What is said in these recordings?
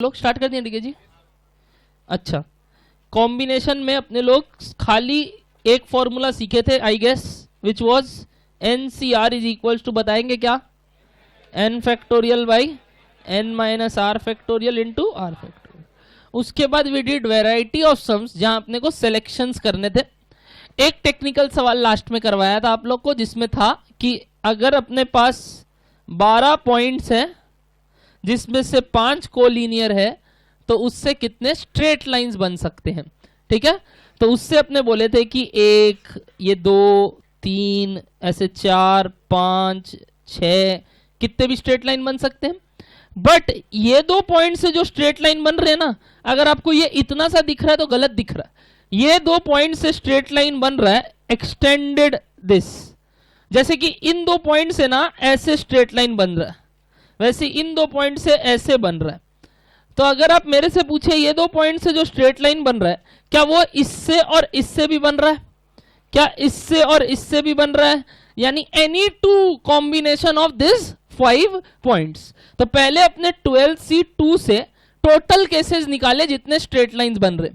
लोग स्टार्ट कर दिए डीके जी। अच्छा, कॉम्बिनेशन में अपने लोग खाली एक फॉर्मूला सीखे थे I guess, which was n C r is equals to बताएंगे क्या, n factorial by n minus r factorial into r factorial. उसके बाद we did variety of sums जहां अपने को सिलेक्शंस करने थे। एक टेक्निकल सवाल लास्ट में करवाया था आप लोग को जिसमें था कि अगर अपने पास 12 पॉइंट्स है जिसमें से 5 कोलिनियर है तो उससे कितने स्ट्रेट लाइंस बन सकते हैं। ठीक है, तो उससे अपने बोले थे कि 1, ये 2, 3, ऐसे 4, 5, 6 कितने भी स्ट्रेट लाइन बन सकते हैं। बट ये 2 पॉइंट से जो स्ट्रेट लाइन बन रहे हैं ना, अगर आपको ये इतना सा दिख रहा है तो गलत दिख रहा है। ये 2 पॉइंट से स्ट्रेट लाइन बन रहा है एक्सटेंडेड दिस, जैसे कि इन 2 पॉइंट से ना ऐसे स्ट्रेट लाइन बन रहा है, वैसे इन 2 पॉइंट से ऐसे बन रहा है। तो अगर आप मेरे से पूछे ये 2 पॉइंट से जो स्ट्रेट लाइन बन रहा है क्या वो इससे और इससे भी बन रहा है, क्या इससे और इससे भी बन रहा है, यानी any 2 combination of this 5 points. तो पहले अपने 12C2 से टोटल केसेस निकाले जितने स्ट्रेट लाइंस बन रहे।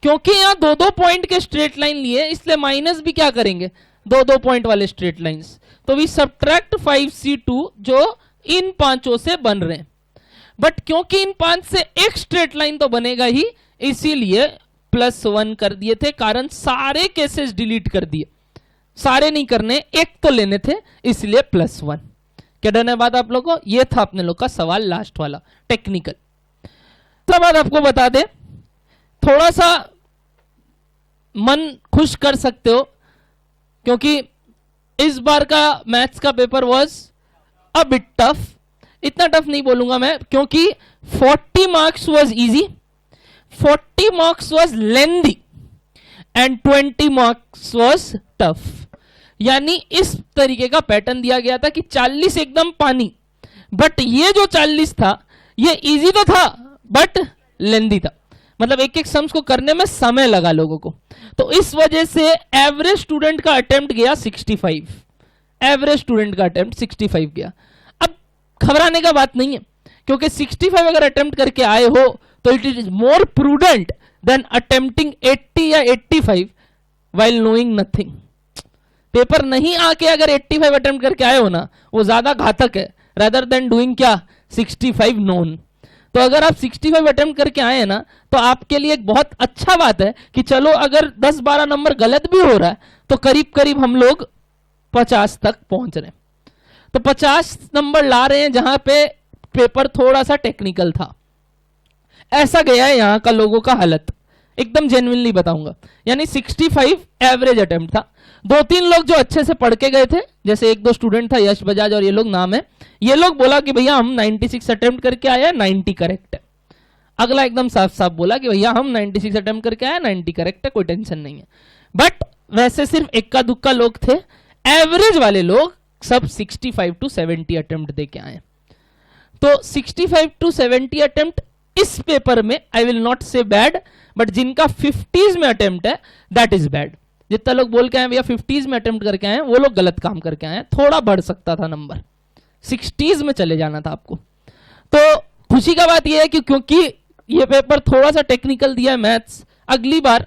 क्योंकि यहां 2-2 पॉइंट के स्ट्रेट लाइन लिए इसलिए माइनस भी क्या करेंगे 2-2 पॉइंट वाले स्ट्रेट लाइंस। तो वी सबट्रैक्ट 5C2 जो इन 5 से बन रहे हैं। बट क्योंकि इन 5 से एक स्ट्रेट लाइन तो बनेगा ही, इसीलिए +1 कर दिए थे। कारण सारे केसेस डिलीट कर दिए, सारे नहीं करने, एक तो लेने थे, इसलिए +1। क्या डन है बात आप लोग को? ये था अपने लोग का सवाल लास्ट वाला टेक्निकल। तो बात आपको बता दे, थोड़ा सा मन खुश कर सकते हो क्योंकि इस बार का मैथ्स का paper was a bit tough. इतना टफ नहीं बोलूंगा मैं क्योंकि 40 marks was easy, 40 marks was lengthy and 20 marks was tough. यानी इस तरीके का पैटर्न दिया गया था कि 40 एकदम पानी, बट ये जो 40 था ये इजी तो था बट लेंदी था, मतलब एक एक सम्स को करने में समय लगा लोगों को। तो इस वजह से एवरेज स्टूडेंट का अटेम्प्ट गया 65, एवरेज स्टूडेंट का अटेम्प्ट 65 गया। अब घबराने का बात नहीं है क्योंकि 65 अगर अटेम्प्ट करके आए हो तो it is more prudent than attempting 80 या 85 व्हाइल नोइंग नथिंग। पेपर नहीं आके अगर 85 अटेम्प्ट करके आए हो ना, वो ज्यादा घातक है रादर देन डूइंग क्या 65 नोन। तो अगर आप 65 अटेम्प्ट करके आए हैं ना तो आपके लिए एक बहुत अच्छा बात है कि चलो अगर 10-12 नंबर गलत भी हो रहा है तो करीब करीब हम लोग 50 तक पहुंच रहे हैं। तो 50 नंबर ला रहे हैं जहां पे पेपर थोड़ा सा टेक्निकल था। ऐसा गया है यहां का लोगों का हालत, एकदम जेन्युइनली बताऊंगा। यानी 65 एवरेज अटेम्प्ट था। 2-3 लोग जो अच्छे से पढ़ के गए थे, जैसे 1-2 स्टूडेंट था यश बजाज और ये लोग नाम है, ये लोग बोला कि भैया हम 96 अटेम्प्ट करके आए हैं, 90 करेक्ट है। अगला एकदम साफ साफ बोला कि भैया हम 96 अटेम्प्ट करके आए, 90 करेक्ट है, कोई टेंशन नहीं है। बट वैसे सिर्फ इक्का दुक्का लोग थे, एवरेज वाले लोग सब 65 to 70 अटेम्प्ट दे के आए। तो 65 to 70 अटेम्प्ट इस पेपर में आई विल नॉट से बैड, बट जिनका 50s में अटेम्प्ट है दैट इज बैड। जितना लोग बोल के आए भैया 50s में अटेम्प्ट करके आए वो लोग गलत काम करके आए। थोड़ा बढ़ सकता था नंबर, 60s में चले जाना था आपको। तो खुशी का बात यह है कि क्योंकि ये पेपर थोड़ा सा टेक्निकल दिया है मैथ्स, अगली बार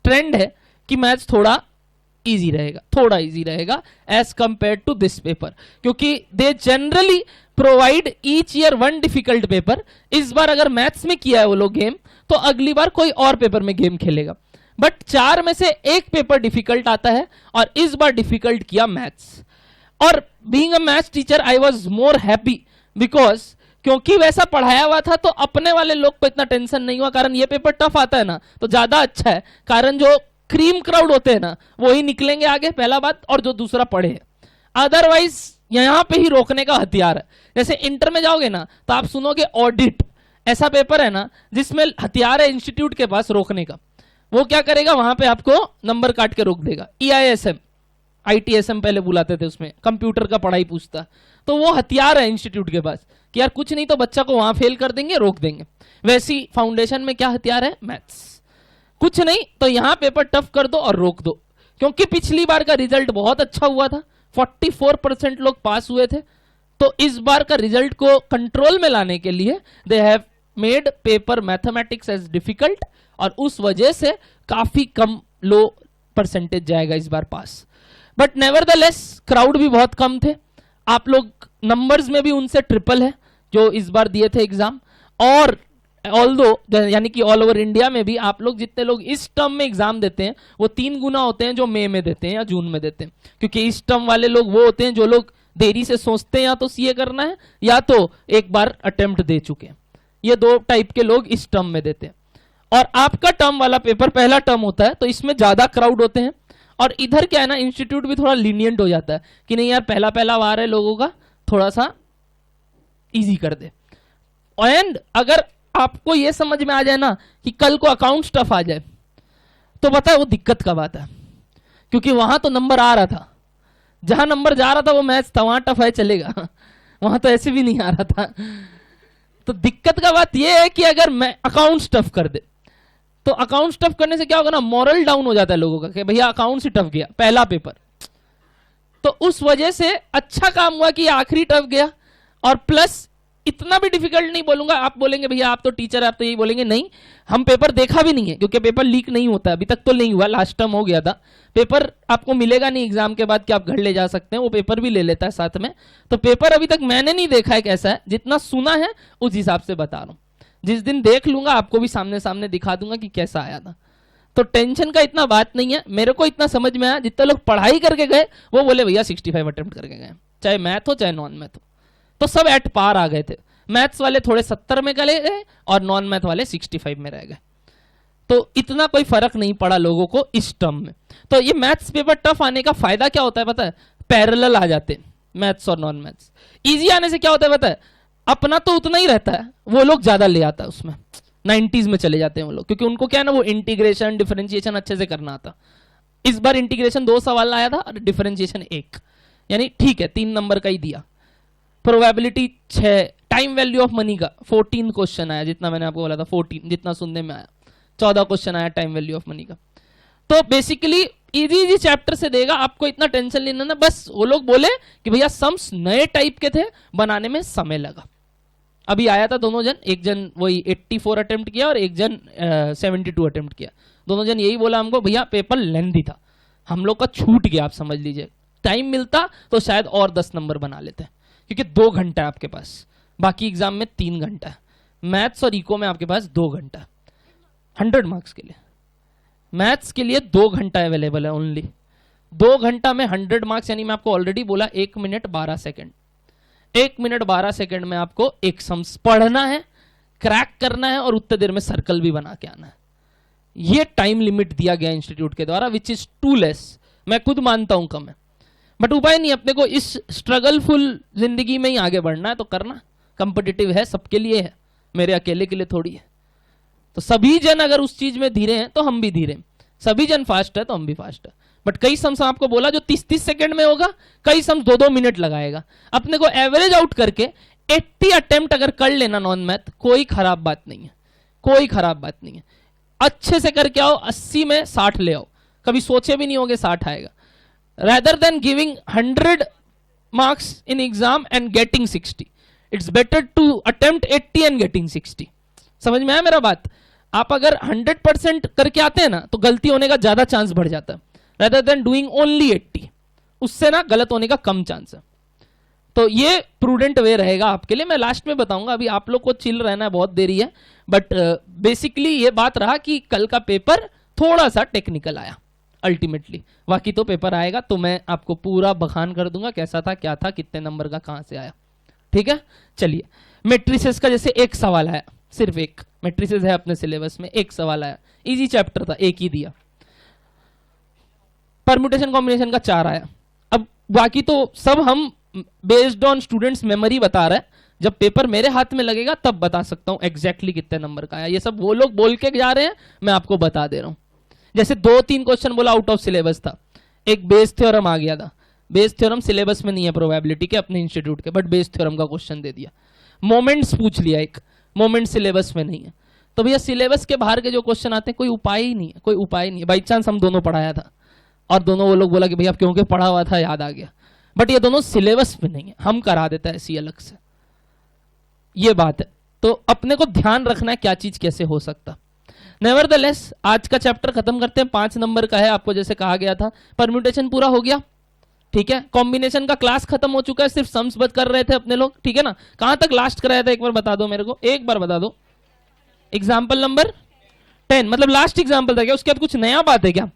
ट्रेंड है कि मैथ्स थोड़ा इजी रहेगा, थोड़ा इजी रहेगा as compare to this paper, क्योंकि they generally provide each year 1 difficult paper. इस बार अगर मैथ्स में किया है वो लोग गेम, तो अगली बार कोई और पेपर में गेम खेलेगा। बट 4 में से एक पेपर डिफिकल्ट आता है और इस बार डिफिकल्ट किया मैथ्स। और being a maths teacher I was more happy because क्योंकि वैसा पढ़ाया हुआ था तो अपने वाले लोग को इतना टेंशन नहीं हुआ। कारण ये पेपर टफ आता है ना तो ज्यादा अच्छा है, कारण जो क्रीम क्राउड होते हैं ना वही निकलेंगे आगे, पहला बात, और जो दूसरा पढ़े है। अदरवाइज यहां पे ही रोकने का हथियार है। जैसे इंटर में जाओगे ना तो आप सुनोगे ऑडिट, ऐसा पेपर है ना जिसमें हथियार है इंस्टीट्यूट के पास रोकने का। वो क्या करेगा, वहां पे आपको नंबर काट के रोक देगा। EISM ITSM पहले बुलाते थे, उसमें कंप्यूटर का पढ़ाई पूछता। तो वो हथियार है इंस्टीट्यूट के पास कि यार कुछ नहीं तो बच्चा को वहां फेल कर देंगे, रोक देंगे। वैसी फाउंडेशन में क्या हथियार है, मैथ्स। कुछ नहीं तो यहां पेपर टफ कर दो और रोक दो। क्योंकि पिछली बार का रिजल्ट बहुत अच्छा हुआ था, 44% लोग पास हुए थे। तो इस बार का रिजल्ट को कंट्रोल में लाने के लिए they have made paper mathematics as difficult, और उस वजह से काफी कम लो परसेंटेज जाएगा इस बार पास। बट नेवरदलेस क्राउड भी बहुत कम थे, आप लोग नंबर्स में भी उनसे ट्रिपल है जो इस बार दिए थे एग्जाम। और ऑल्दो यानी कि ऑल ओवर इंडिया में भी आप लोग जितने लोग इस टर्म में एग्जाम देते हैं वो 3 गुना होते हैं जो मई में देते हैं या जून में देते हैं, क्योंकि इस टर्म वाले लोग वो होते हैं जो लोग देरी से सोचते हैं या तो सीए करना है या तो एक बार अटेम्प्ट दे चुके हैं। ये 2 टाइप के लोग इस टर्म में देते हैं। और आपका टर्म वाला पेपर पहला टर्म होता है तो इसमें ज्यादा क्राउड होते हैं, और इधर क्या है ना, इंस्टीट्यूट भी थोड़ा लीनियंट हो जाता है कि नहीं यार पहला पहला वार है लोगों का, थोड़ा सा इजी कर दे। एंड अगर आपको ये समझ में आ जाए ना कि कल को अकाउंट टफ आ जाए तो पता है वो दिक्कत कब आता है, क्योंकि वहां तो नंबर आ रहा था, जहां नंबर जा रहा था वो मैथ्स था, वहां टफ है चलेगा, वहां तो ऐसे भी नहीं आ रहा था। तो दिक्कत का बात यह है कि अगर मैं अकाउंट्स टफ कर दे तो अकाउंट्स टफ करने से क्या होगा ना, मॉरल डाउन हो जाता है लोगों का कि भैया अकाउंट्स ही टफ गया पहला पेपर, तो उस वजह से अच्छा काम हुआ कि आखिरी टफ गया। और प्लस इतना भी डिफिकल्ट नहीं बोलूंगा, आप बोलेंगे भैया आप तो टीचर आप तो यही बोलेंगे, नहीं हम पेपर देखा भी नहीं है क्योंकि पेपर लीक नहीं होता, अभी तक तो नहीं हुआ, लास्ट टर्म हो गया था। पेपर आपको मिलेगा नहीं एग्जाम के बाद कि आप घर ले जा सकते हैं, वो पेपर भी ले लेता है साथ में। तो पेपर अभी तक मैंने नहीं देखा है कैसा है, जितना सुना है उस हिसाब से बता रहा हूं। जिस दिन देख लूंगा आपको भी सामने सामने दिखा दूंगा कि कैसा आया था। तो टेंशन का इतना बात नहीं है, मेरे को इतना समझ में आया जितने लोग पढ़ाई करके गए वो बोले भैया 65 अटेम्प्ट करके गए, चाहे मैथ हो चाहे नॉन मैथ हो, तो सब एट पार आ गए थे। मैथ्स वाले थोड़े 70 में गए गए और नॉन मैथ वाले 65 में रह गए, तो इतना कोई फर्क नहीं पड़ा लोगों को इस टर्म में। तो ये मैथ्स पेपर टफ आने का फायदा क्या होता है पता है, पैरेलल आ जाते हैं मैथ्स और नॉन मैथ्स। इजी आने से क्या होता है पता है, अपना तो उतना ही रहता है, वो लोग ज्यादा ले आता है, उसमें 90s में चले जाते हैं वो लोग, क्योंकि उनको क्या है ना वो इंटीग्रेशन डिफरेंशिएशन अच्छे से करना आता। इस बार इंटीग्रेशन 2 सवाल आया था और डिफरेंशिएशन 1, यानी ठीक है 3 नंबर का ही दिया। Probability 6, time value of money का 14 क्वेश्चन आया, जितना मैंने आपको बोला था 14, जितना सुनने में आया 14 क्वेश्चन आया टाइम वैल्यू ऑफ मनी का। तो बेसिकली इजी इजी चैप्टर से देगा, आपको इतना टेंशन नहीं लेना। बस वो लोग बोले कि भैया सम्स नए टाइप के थे, बनाने में समय लगा। अभी आया था दोनों जन, एक जन वही 84 अटेम्प्ट किया और एक जन 72 अटेम्प्ट किया। दोनों जन यही बोला हमको भैया पेपर लेंथी था, हम लोग का छूट गया, आप समझ लीजिए। टाइम मिलता तो शायद और 10 नंबर बना लेते, क्योंकि 2 घंटा है आपके पास, बाकी एग्जाम में 3 घंटा है। मैथ्स और इको में आपके पास 2 घंटा है 100 मार्क्स के लिए। मैथ्स के लिए 2 घंटा अवेलेबल है ओनली, 2 घंटा में 100 मार्क्स, यानी मैं आपको ऑलरेडी बोला 1 मिनट 12 सेकेंड। 1 मिनट 12 सेकेंड में आपको एक सम्स पढ़ना है, क्रैक करना है और उतने देर में सर्कल भी बना के आना है। ये टाइम लिमिट दिया गया इंस्टीट्यूट के द्वारा, विच इज टू लेस। मैं खुद मानता हूं कम है, बट उपाय नहीं, अपने को इस स्ट्रगलफुल जिंदगी में ही आगे बढ़ना है तो करना। कंपिटिटिव है, सबके लिए है, मेरे अकेले के लिए थोड़ी है। तो सभी जन अगर उस चीज में धीरे हैं तो हम भी धीरे, सभी जन फास्ट है तो हम भी फास्ट है। बट कई सम्स आपको बोला जो 30-30 सेकंड में होगा, कई सम्स 2-2 मिनट लगाएगा। अपने को एवरेज आउट करके 80 अटेम्प्ट अगर कर लेना नॉन मैथ, कोई खराब बात नहीं है, कोई खराब बात नहीं है। अच्छे से करके आओ, 80 में 60 ले आओ, कभी सोचे भी नहीं होगे 60 आएगा। rather than giving 100 marks in exam and getting 60, it's better to attempt 80 and getting 60। समझ में आया मेरा बात? आप अगर 100% करके आते हैं ना तो गलती होने का ज्यादा चांस बढ़ जाता है, rather than doing only 80, उससे ना गलत होने का कम चांस है। तो ये प्रूडेंट वे रहेगा आपके लिए। मैं लास्ट में बताऊंगा, अभी आप लोग को चिल रहना है, बहुत देरी है। बट बेसिकली ये बात रहा कि कल का पेपर थोड़ा सा टेक्निकल आया अल्टीमेटली, बाकी तो पेपर आएगा तो मैं आपको पूरा बखान कर दूंगा कैसा था, क्या था, कितने नंबर का कहां से आया। ठीक है, चलिए। मैट्रिसेस का जैसे एक सवाल आया, सिर्फ एक मैट्रिसेस है अपने सिलेबस में, एक सवाल आया, इजी चैप्टर था, एक ही दिया। परम्यूटेशन कॉम्बिनेशन का 4 आया। अब बाकी तो सब हम बेस्ड ऑन स्टूडेंट्स मेमोरी बता रहे हैं, जब पेपर मेरे हाथ में लगेगा तब बता सकता हूं एग्जैक्टली कितने नंबर का आया। ये सब वो लोग बोल के जा रहे हैं, मैं आपको बता दे रहा हूं। जैसे 2-3 क्वेश्चन बोला आउट ऑफ सिलेबस था, एक बेस थ्योरम आ गया था। बेस थ्योरम सिलेबस में नहीं है प्रोबेबिलिटी के अपने इंस्टीट्यूट के, बट बेस थ्योरम का क्वेश्चन दे दिया। मोमेंट्स पूछ लिया, एक मोमेंट सिलेबस में नहीं है। तो भैया सिलेबस के बाहर के जो क्वेश्चन आते हैं कोई उपाय ही नहीं है, कोई उपाय नहीं है। बाई चांस हम दोनों पढ़ाया था और दोनों वो लोग बोला कि भैया क्योंकि पढ़ा हुआ था याद आ गया, बट ये दोनों सिलेबस में नहीं है, हम करा देता है ऐसी अलग से, ये बात है। तो अपने को ध्यान रखना है क्या चीज कैसे हो सकता। नेवरदलेस आज का चैप्टर खत्म करते हैं, 5 नंबर का है, आपको जैसे कहा गया था। परम्यूटेशन पूरा हो गया, ठीक है। कॉम्बिनेशन का क्लास खत्म हो चुका है, सिर्फ सम्स बच कर रहे थे अपने लोग, ठीक है ना। कहां तक लास्ट कराया था एक बार बता दो मेरे को, एक बार बता दो। एग्जाम्पल नंबर 10, मतलब लास्ट एग्जाम्पल था क्या? उसके बाद कुछ नया बात है क्या?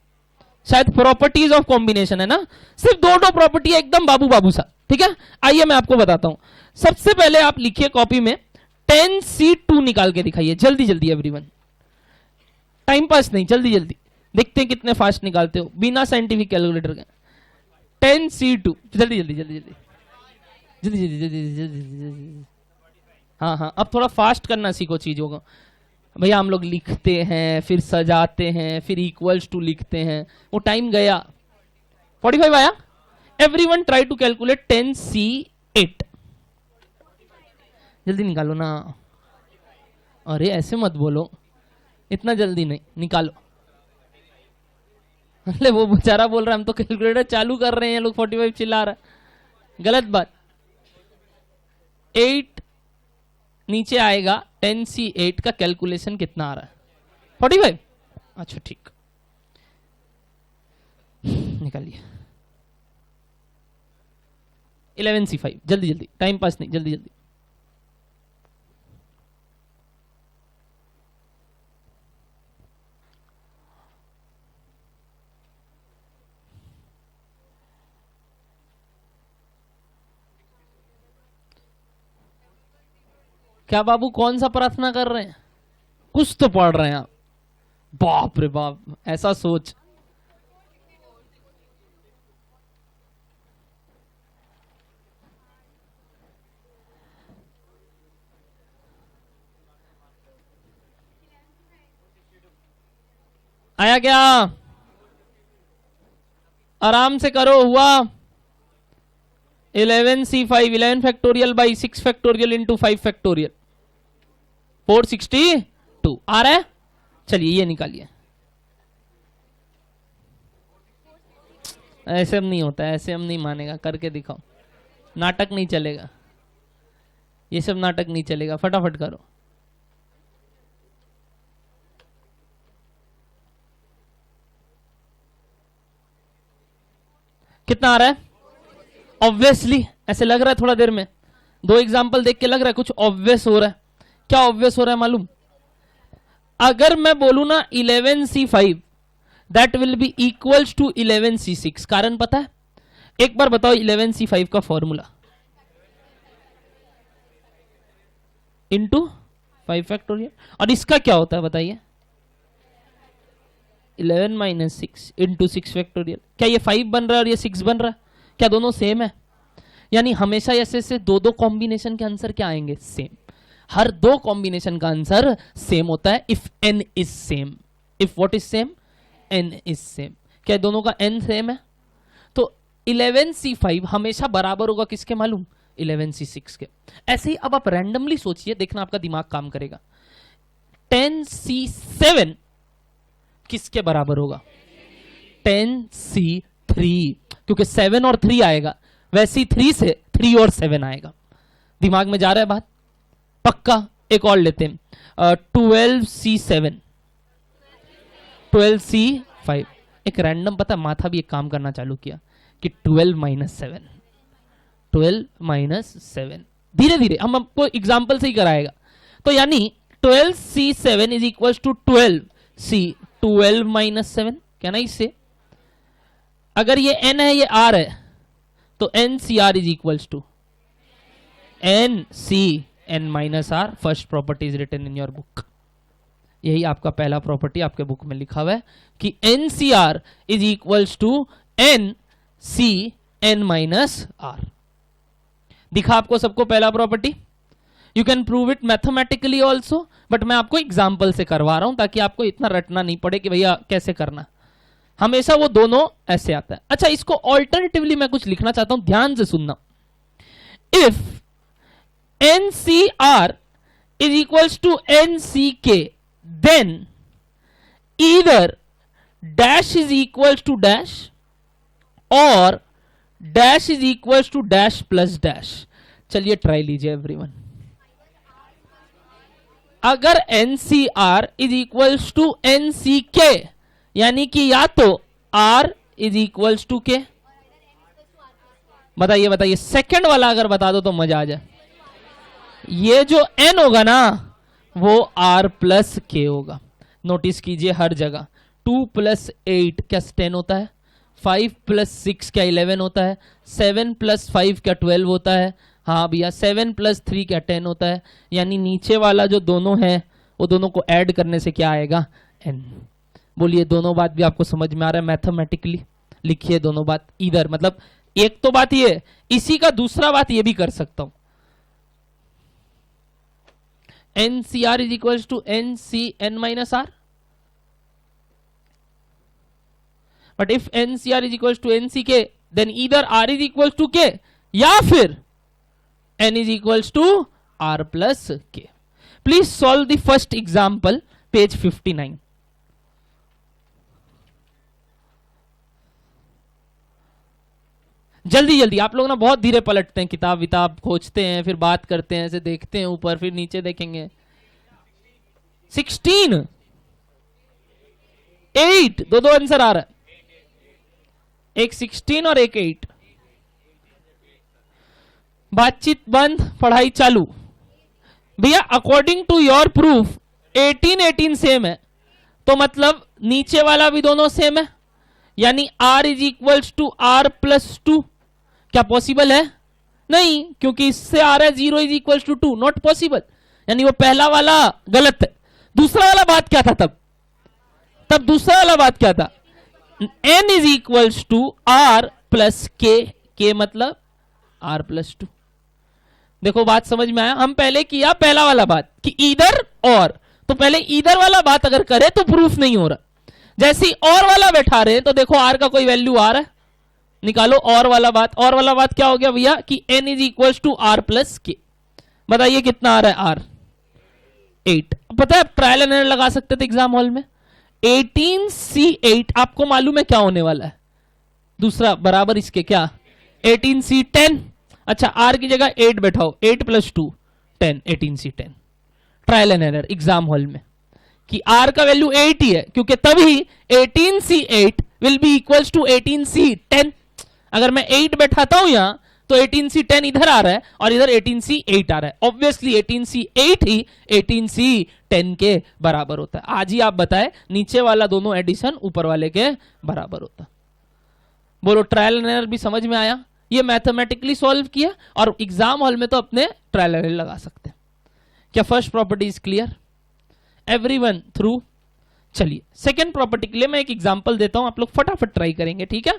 शायद प्रॉपर्टीज ऑफ कॉम्बिनेशन है ना, सिर्फ दो प्रॉपर्टी है, एकदम बाबू बाबू सा, ठीक है। आइए मैं आपको बताता हूं। सबसे पहले आप लिखिए कॉपी में 10C2 निकाल के दिखाइए, जल्दी जल्दी एवरीवन, टाइम पास नहीं, जल्दी जल्दी देखते हैं कितने फास्ट निकालते हो बिना साइंटिफिक कैलकुलेटर के। 10C2 जल्दी जल्दी जल्दी जल्दी जल्दी जल्दी जल्दी जल्दी। हाँ हाँ, अब थोड़ा फास्ट करना सीखो चीजों को भैया। हम लोग लिखते हैं, फिर सजाते हैं, फिर इक्वल्स टू लिखते हैं, वो टाइम गया। 45 आया। Everyone try to calculate 10C8, जल्दी निकालो ना। अरे ऐसे मत बोलो, इतना जल्दी नहीं, निकालो। अरे वो बेचारा बोल रहा है हम तो कैलकुलेटर चालू कर रहे हैं, लोग 45 चिल्ला रहा है, गलत बात। 8 नीचे आएगा, 10C8 का कैलकुलेशन कितना आ रहा है? 45। अच्छा ठीक, निकालिए। 11C5, जल्दी जल्दी, टाइम पास नहीं, जल्दी जल्दी। क्या बाबू कौन सा प्रार्थना कर रहे हैं? कुछ तो पढ़ रहे हैं आप। बाप रे बाप, ऐसा सोच। आया क्या? आराम से करो, हुआ 11C5, 11 factorial by 6 factorial into 5 factorial, 462 आ रहा है। चलिए ये निकालिए। ऐसे हम नहीं होता है, ऐसे हम नहीं मानेगा, करके दिखाओ, नाटक नहीं चलेगा, ये सब नाटक नहीं चलेगा, फटाफट करो। कितना आ रहा है? ऑब्वियसली ऐसे लग रहा है थोड़ा देर में, 2 एग्जांपल देख के लग रहा है कुछ ऑब्वियस हो रहा है। क्या ऑब्वियस हो रहा है मालूम? अगर मैं बोलूं ना 11C5 that will be equals to 11C6, कारण पता है? एक बार बताओ 11C5 का फॉर्मूला। इंटू 5 फैक्टोरियल, और इसका क्या होता है बताइए? 11 माइनस 6 इंटू 6 फैक्टोरियल। क्या ये 5 बन रहा है और ये 6 बन रहा है? क्या दोनों सेम है? यानी हमेशा ऐसे 2 कॉम्बिनेशन के आंसर क्या आएंगे? सेम। हर 2 कॉम्बिनेशन का आंसर सेम होता है if n is same. If what is same? n is same. क्या दोनों का n सेम है? तो 11C5 हमेशा बराबर होगा किसके मालूम? 11C6 के। ऐसे ही अब आप रैंडमली सोचिए, देखना आपका दिमाग काम करेगा। 10C7 किसके बराबर होगा? 10C3, क्योंकि 7 और 3 आएगा, वैसे ही 3 से 3 और 7 आएगा। दिमाग में जा रहा है बात? पक्का। एक और लेते हैं 12C7, 12C5। एक रैंडम, पता माथा भी एक काम करना चालू किया कि 12 माइनस 7, 12 माइनस 7, धीरे धीरे हम आपको एग्जाम्पल से ही कराएगा। तो यानी 12C7 is equal to 12C, 12 minus 7, क्या ना इससे? अगर ये n है, ये r है, तो NCR is equal to NCN minus R। First property is written in your book. यही आपका पहला प्रॉपर्टी आपके बुक में लिखा हुआ है कि NCR is equal to NCN minus R। दिखा आपको सबको पहला property? You can prove it mathematically also, but मैं आपको एग्जाम्पल से करवा रहा हूं ताकि आपको इतना रटना नहीं पड़े कि भैया कैसे करना। हमेशा वो दोनों ऐसे आता है। अच्छा, इसको ऑल्टरनेटिवली मैं कुछ लिखना चाहता हूं, ध्यान से सुनना। If NCR is equals to NCK, then either dash is equals to dash or dash is equals to dash plus dash। चलिए ट्राई लीजिए एवरीवन। अगर NCR is equals to NCK, यानी कि या तो R is equals to K। बताइए बताइए, second वाला अगर बता दो तो मजा आ जाए। ये जो N होगा ना वो R प्लस K होगा। नोटिस कीजिए हर जगह 2 + 8 क्या 10 होता है, 5 + 6 क्या 11 होता है, 7 + 5 क्या 12 होता है। हाँ भैया 7 + 3 क्या 10 होता है। यानी नीचे वाला जो दोनों है वो दोनों को ऐड करने से क्या आएगा, n। बोलिए दोनों बात भी आपको समझ में आ रहा है मैथमेटिकली? लिखिए दोनों बात इधर, मतलब एक तो बात ये, इसी का दूसरा बात ये भी कर सकता हूं, NCR is equal to NCN-R। But if NCR is equal to NCK then either R is equal to K या फिर N is equals to R plus K. Please solve the first example, page 59. जल्दी जल्दी, आप लोग ना बहुत धीरे पलटते हैं, किताब विताब खोजते हैं, फिर बात करते हैं, ऐसे देखते हैं ऊपर फिर नीचे देखेंगे। 16 8 दो आंसर आ रहा है, एक 16 और एक 8। बातचीत बंद, पढ़ाई चालू। भैया according to your proof 18 same है, तो मतलब नीचे वाला भी दोनों सेम है, यानी R is equals to R plus 2। क्या पॉसिबल है? नहीं, क्योंकि इससे आ रहा है 0 is equals to 2, not possible. यानी वो पहला वाला गलत है। दूसरा वाला बात क्या था तब दूसरा वाला बात क्या था, N is equals to R plus K मतलब R प्लस 2। देखो बात समझ में आया? हम पहले किया पहला वाला बात कि ईदर और, तो पहले ईदर वाला बात अगर करे तो प्रूफ नहीं हो रहा। जैसे ही और वाला बैठा रहे तो देखो R का कोई वैल्यू आ रहा है, निकालो और वाला बात क्या हो गया भैया कि N is equal to R plus K। बताइए कितना आ रहा है R? 8। पता है आप ट्रायल एंड एरर लगा सकते थे एग्जाम हॉल में। 18C8 आपको मालूम है क्या होने वाला है, दूसरा बराबर इसके क्या 18C10। अच्छा R की जगह 8 बैठाओ, 8 + 2 10, 18C10। Trial and error exam hall में कि R का वैल्यू 8 ही है, क्योंकि तभी 18C8 will be equals to 18C10। अगर मैं 8 बैठाता हूं यहां तो 18C10 इधर आ रहा है और इधर 18C8 आ रहा है। ऑब्वियसली 18C8 ही 18C10 के बराबर होता है। आज ही आप बताएं नीचे वाला दोनों एडिशन ऊपर वाले के बराबर होता। बोलो ट्रायल एंड एरर भी समझ में आया? ये मैथमेटिकली सॉल्व किया और एग्जाम हॉल में तो अपने ट्रायल एंड एरर लगा सकते हैं। क्या first property is clear everyone through? चलिए सेकंड प्रॉपर्टी के लिए मैं एक एग्जांपल देता हूं, आप लोग फटाफट ट्राई करेंगे, ठीक है?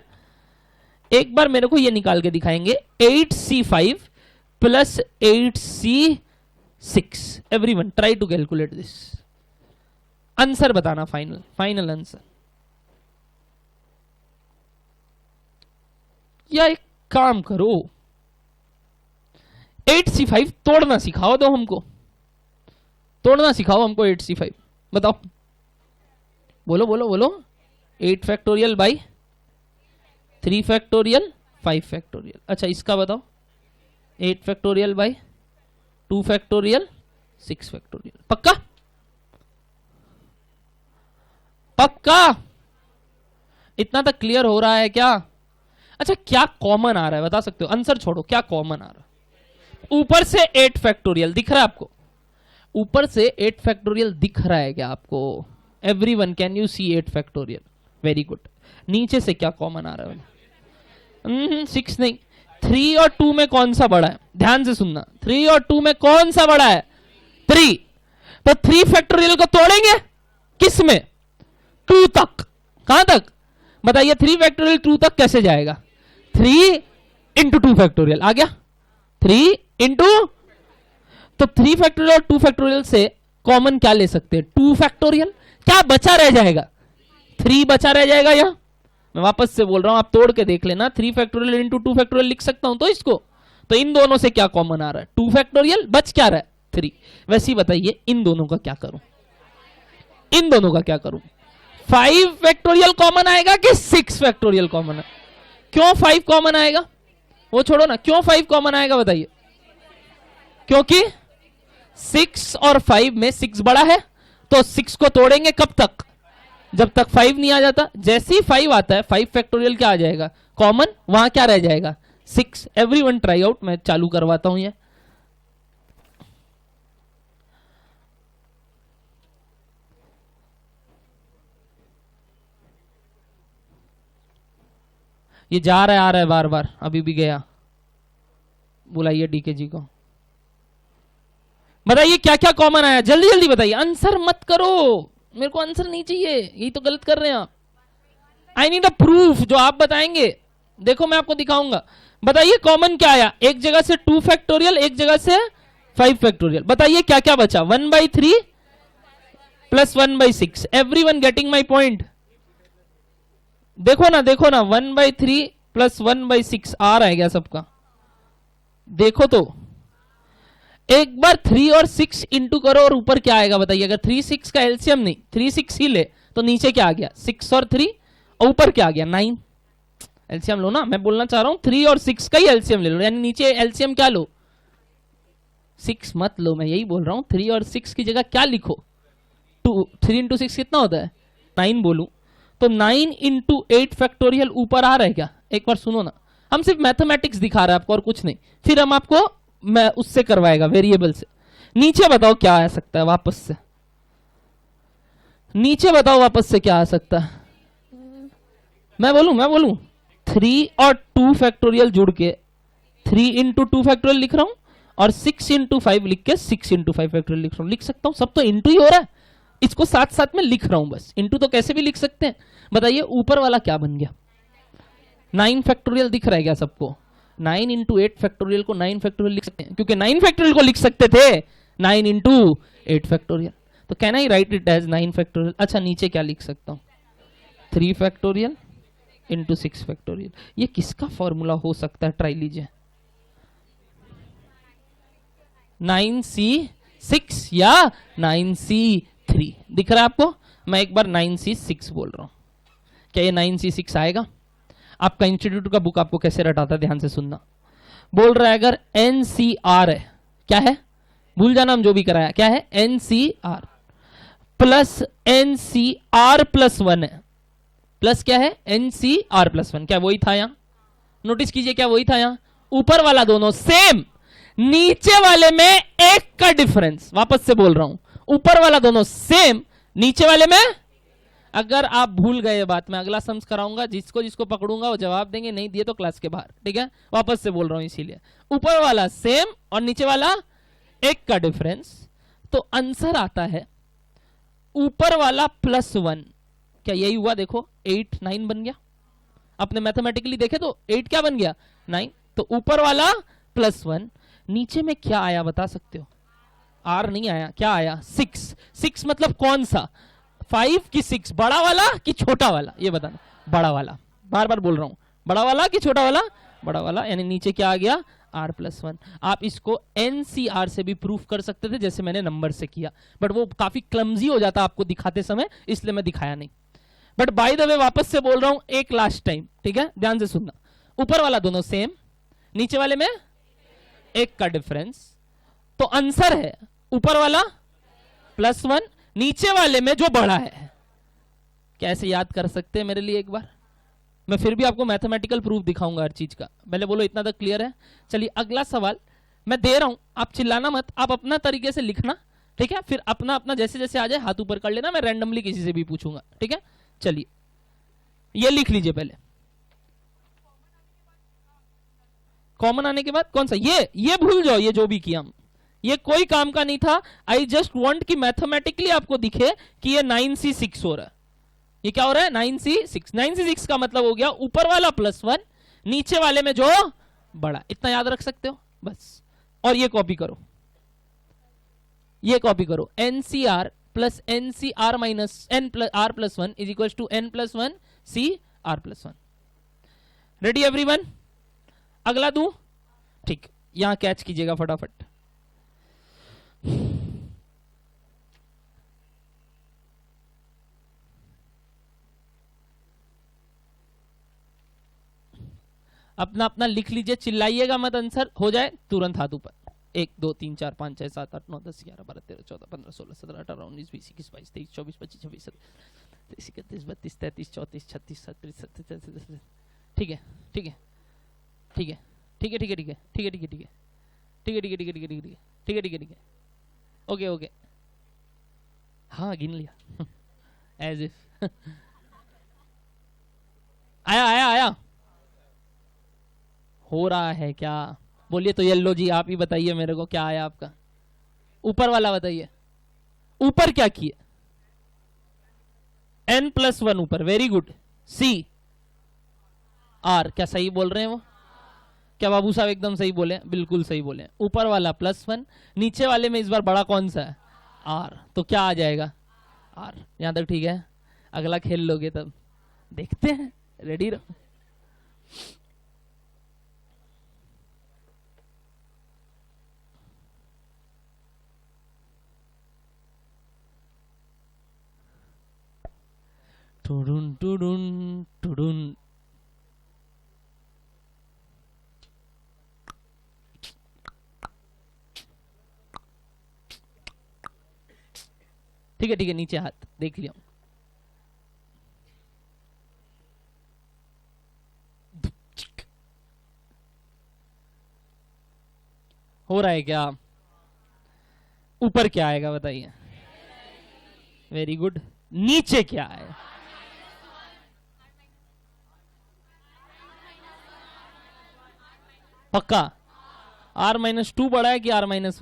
एक बार मेरे को ये निकाल के दिखाएंगे 8C5 + 8C6। Everyone try to calculate this. Answer बताना, फाइनल आंसर। या एक काम करो 8C5 तोड़ना सिखाओ, दो हमको तोड़ना सिखाओ हमको 8C5। बताओ, बोलो बोलो बोलो। 8 फैक्टोरियल बाई 3 फैक्टोरियल 5 फैक्टोरियल। अच्छा इसका बताओ 8 फैक्टोरियल बाई 2 फैक्टोरियल 6 फैक्टोरियल। पक्का पक्का? इतना तक क्लियर हो रहा है क्या? अच्छा क्या कॉमन आ रहा है बता सकते हो? आंसर छोड़ो, क्या कॉमन आ रहा है? ऊपर से 8 फैक्टोरियल दिख रहा है आपको? ऊपर से 8 फैक्टोरियल दिख रहा है क्या आपको? Everyone can you see 8 factorial? Very good. नीचे से क्या कॉमन आ रहा है? 6 नहीं, 3 और 2 में कौन सा बड़ा है? ध्यान से सुनना, 3 और 2 में कौन सा बड़ा है? 3। तो 3 फैक्टोरियल को तोड़ेंगे किस में? 2 तक। कहां तक बताइए? 3 फैक्टोरियल 2 तक कैसे जाएगा? 3 × 2 फैक्टोरियल आ गया। 3 × तो 3 फैक्टोरियल और 2 फैक्टोरियल से कॉमन क्या ले सकते हैं? 2 फैक्टोरियल। क्या बचा रह जाएगा? 3 बचा रह जाएगा। यहां मैं वापस से बोल रहा हूं, आप तोड़ के देख लेना। 3 फैक्टोरियल × 2 फैक्टोरियल लिख सकता हूं तो इसको, तो इन दोनों से क्या कॉमन आ रहा है? 2 फैक्टोरियल। बच क्या रहा है? 3। वैसे ही बताइए इन दोनों का क्या करूं? इन दोनों का क्या करूं? 5 फैक्टोरियल कॉमन आएगा कि 6 फैक्टोरियल कॉमन है? क्यों 5 कॉमन आएगा? वो छोड़ो ना, क्यों 5 कॉमन आएगा बताइए? क्योंकि 6 और 5 में 6 बड़ा है, तो 6 को तोड़ेंगे कब तक, जब तक 5 नहीं आ जाता। जैसे ही 5 आता है, 5 फैक्टोरियल क्या आ जाएगा, कॉमन, वहां क्या रह जाएगा, 6। एवरीवन ट्राई आउट, मैं चालू करवाता हूं ये जा रहा है, आ रहा है बार बार, अभी भी गया। बुलाइए डीके जी को, बताइए क्या क्या कॉमन आया, जल्दी जल्दी बताइए, आंसर मत करो, मेरे को आंसर नहीं चाहिए, यही तो गलत कर रहे हैं आप। आई नीड अ प्रूफ, जो आप बताएंगे, देखो मैं आपको दिखाऊंगा। बताइए कॉमन क्या आया, एक जगह से 2 फैक्टोरियल, एक जगह से 5 फैक्टोरियल। बताइए क्या क्या बचा, 1/3 plus 1/6। Everyone getting my point? देखो ना, देखो ना, 1/3 प्लस 1/6 आ रहा है क्या सबका, देखो तो एक बार 3 और 6 इंटू करो और ऊपर क्या आएगा बताइए। अगर 3 6 का एलसीएम नहीं, 3 6 ही ले, तो नीचे क्या आ गया, 6 और 3, और ऊपर क्या आ गया, 9। एलसीएम लो ना, मैं बोलना चाह रहा हूं 3 और 6 का ही एलसीएम ले लो, यानी नीचे एलसीएम क्या लो, 6 मत लो, मैं यही बोल रहा हूं। 3 और 6 की जगह क्या लिखो, 3 इंटू 6 कितना होता है, 9 बोलूं तो 9 इंटू 8 फैक्टोरियल ऊपर आ रहा है क्या। एक बार सुनो ना, हम सिर्फ मैथमेटिक्स दिखा रहे हैं आपको और कुछ नहीं, फिर हम आपको मैं उससे करवाएगा वेरिएबल से। नीचे बताओ क्या आ सकता है वापस से, नीचे बताओ वापस से क्या आ सकता है। मैं बोलूं 3 और 2 फैक्टोरियल जुड़ के 3 इंटू 2 फैक्टोरियल लिख रहा हूं, और 6 इंटू 5 लिख के 6 इंटू 5 फैक्टोरियल लिख रहा हूं। लिख सकता हूं, सब तो इंटू ही हो रहा है, इसको साथ साथ में लिख रहा हूं बस। इंटू तो कैसे भी लिख सकते हैं। बताइए ऊपर वाला क्या बन गया, 9 फैक्टोरियल दिख रहा है क्या सबको। 9 इंटू 8 फैक्टोरियल को 9 फैक्टोरियल लिख सकते हैं, क्योंकि 9 फैक्टोरियल को लिख सकते थे 9 इंटू 8 फैक्टोरियल, तो can I write it as 9 factorial. अच्छा नीचे क्या लिख सकता हूं, 3 फैक्टोरियल इंटू 6 फैक्टोरियल। ये किसका फॉर्मूला हो सकता है, ट्राई लीजिए। 9C6 या 9C3 दिख रहा है आपको। मैं एक बार 9C6 बोल रहा हूं, क्या ये 9C6 आएगा। आपका इंस्टीट्यूट का बुक आपको कैसे रटाता है, ध्यान से सुनना। बोल रहा है अगर NCR है, क्या है, भूल जाना हम जो भी कराया, क्या है, NCR प्लस NCR प्लस 1 है, प्लस क्या है, NCR प्लस 1, क्या वही था यहां, नोटिस कीजिए क्या वही था यहां। ऊपर वाला दोनों सेम, नीचे वाले में एक का डिफरेंस। वापस से बोल रहा हूं, ऊपर वाला दोनों सेम, नीचे वाले में। अगर आप भूल गए बात, मैं अगला सम्स कराऊंगा, जिसको जिसको पकड़ूंगा वो जवाब देंगे, नहीं दिए तो क्लास के बाहर, ठीक है। वापस से बोल रहा हूं, इसीलिए ऊपर वाला सेम और नीचे वाला एक का डिफरेंस, तो आंसर आता है ऊपर वाला प्लस 1। क्या यही हुआ, देखो 8 9 बन गया। अपने मैथमेटिकली देखे तो 8 क्या बन गया, 9। तो ऊपर वाला प्लस 1, नीचे में क्या आया बता सकते हो, R नहीं आया, क्या आया, 6। 6 मतलब कौन सा, 5 की 6, बड़ा वाला कि छोटा वाला, ये बताना। बड़ा वाला, बार बार बोल रहा हूं, बड़ा वाला कि छोटा वाला, बड़ा वाला, यानी नीचे क्या आ गया, R प्लस 1। आप इसको NCR से भी प्रूफ कर सकते थे, जैसे मैंने नंबर से किया, बट वो काफी क्लमजी हो जाता आपको दिखाते समय, इसलिए मैं दिखाया नहीं। बट बाय द वे वापस से बोल रहा हूं एक लास्ट टाइम, ठीक है, ध्यान से सुनना। ऊपर वाला दोनों सेम, नीचे वाले में एक का डिफरेंस, तो आंसर है ऊपर वाला प्लस 1, नीचे वाले में जो बड़ा है। कैसे याद कर सकते हैं मेरे लिए एक बार, मैं फिर भी आपको मैथमेटिकल प्रूफ दिखाऊंगा हर चीज का। पहले बोलो इतना तक क्लियर है। चलिए अगला सवाल मैं दे रहा हूं, आप चिल्लाना मत, आप अपना तरीके से लिखना, ठीक है। फिर अपना अपना जैसे जैसे आ जाए हाथ ऊपर कर लेना, मैं रैंडमली किसी से भी पूछूंगा, ठीक है। चलिए ये लिख लीजिए पहले, कॉमन आने के बाद कौन सा, ये भूल जाओ, ये जो भी किया हम, ये कोई काम का नहीं था। आई जस्ट वांट कि मैथमेटिकली आपको दिखे कि ये 9C6 हो रहा है। ये क्या हो रहा है, 9C6। 9C6 का मतलब हो गया ऊपर वाला प्लस 1, नीचे वाले में जो बड़ा। इतना याद रख सकते हो बस। और ये कॉपी करो, ये कॉपी करो, NCR plus NCR minus R plus 1 is equal to N plus 1 CR plus 1। Ready everyone, अगला दूं, ठीक, यहां कैच कीजिएगा फटाफट। अपना अपना लिख लीजिए, चिल्लाइएगा मत, आंसर हो जाए तुरंत हाथ ऊपर। 1 2 3 4 5 6 7 8 9 10 11 12 13 14 15 16 17 18 19 20 21 22 23 24 25 26 27 31 32 33 34 36 37 37। ठीक है ठीक है ठीक है ठीक है ठीक है ठीक है ठीक है ठीक है ठीक है ठीक है ठीक है ठीक है ठीक है ठीक है ठीक है ठीक है ठीक है ओके ओके हाँ गिन लिया एज इफ आया आया आया हो रहा है क्या बोलिए तो येलो जी आप ही बताइए मेरे को क्या आया आपका ऊपर वाला बताइए ऊपर क्या किए n+1 ऊपर वेरी गुड सी आर क्या सही बोल रहे हैं वो क्या बाबू साहब एकदम सही बोले बिल्कुल सही बोले ऊपर वाला +1 नीचे वाले में इस बार बड़ा कौन सा है आर तो क्या आ जाएगा आर यहां तक ठीक है अगला खेल लोगे तब देखते हैं रेडी रहो टुडुन टुडुन टुडुन ठीक है नीचे हाथ देख लिया हो रहा है क्या ऊपर क्या आएगा बताइए वेरी गुड नीचे क्या है पक्का r-2 बड़ा है कि r-1